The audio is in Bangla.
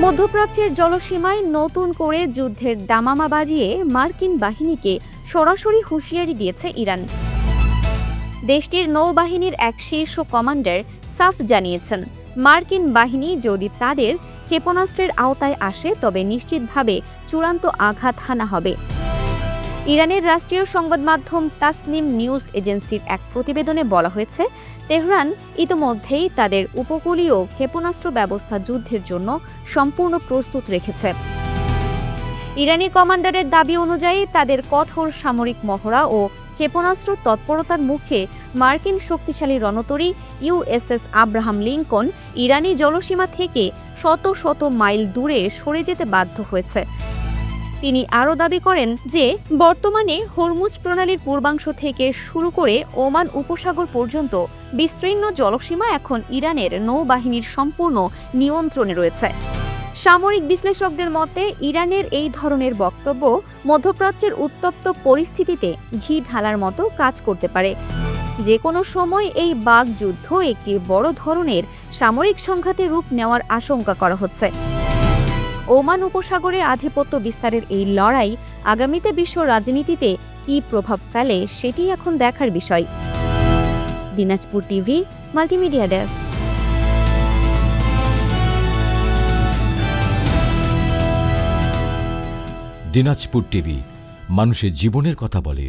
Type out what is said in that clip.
মধ্যপ্রাচ্যের জলসীমায় নতুন করে যুদ্ধের দামামা বাজিয়ে মার্কিন বাহিনীকে সরাসরি হুঁশিয়ারি দিয়েছে ইরান। দেশটির নৌবাহিনীর এক শীর্ষ কমান্ডার সাফ জানিয়েছেন, মার্কিন বাহিনী যদি তাদের ক্ষেপণাস্ত্রের আওতায় আসে তবে নিশ্চিতভাবে চূড়ান্ত আঘাত হানা হবে। ইরানের রাষ্ট্রীয় সংবাদ মাধ্যম তাসনিম নিউজ এজেন্সির এক প্রতিবেদনে বলা হয়েছে, তেহরান ইতোমধ্যেই তাদের উপকূলীয় ক্ষেপণাস্ত্র ব্যবস্থা যুদ্ধের জন্য সম্পূর্ণ প্রস্তুত রেখেছে। ইরানি কমান্ডারের দাবি অনুযায়ী তাদের কঠোর সামরিক মহড়া ও ক্ষেপণাস্ত্র তৎপরতার মুখে মার্কিন শক্তিশালী রণতরী ইউএসএস আব্রাহাম লিঙ্কন ইরানি জলসীমা থেকে শত শত মাইল দূরে সরে যেতে বাধ্য হয়েছে। তিনি আরও দাবি করেন যে বর্তমানে হরমুজ প্রণালীর পূর্বাংশ থেকে শুরু করে ওমান উপসাগর পর্যন্ত বিস্তীর্ণ জলসীমা এখন ইরানের নৌবাহিনীর সম্পূর্ণ নিয়ন্ত্রণে রয়েছে। সামরিক বিশ্লেষকদের মতে ইরানের এই ধরনের বক্তব্য মধ্যপ্রাচ্যের উত্তপ্ত পরিস্থিতিতে ঘি ঢালার মতো কাজ করতে পারে। যে কোনো সময় এই বাকযুদ্ধ একটি বড় ধরনের সামরিক সংঘাতে রূপ নেওয়ার আশঙ্কা করা হচ্ছে। ওমান উপসাগরে আধিপত্য বিস্তারের এই লড়াই আগামীতে বিশ্ব রাজনীতিতে কী প্রভাব ফেলে সেটি এখন দেখার বিষয়। Dinajpur TV, multimedia desk. Dinajpur TV, মানুষের জীবনের কথা বলে।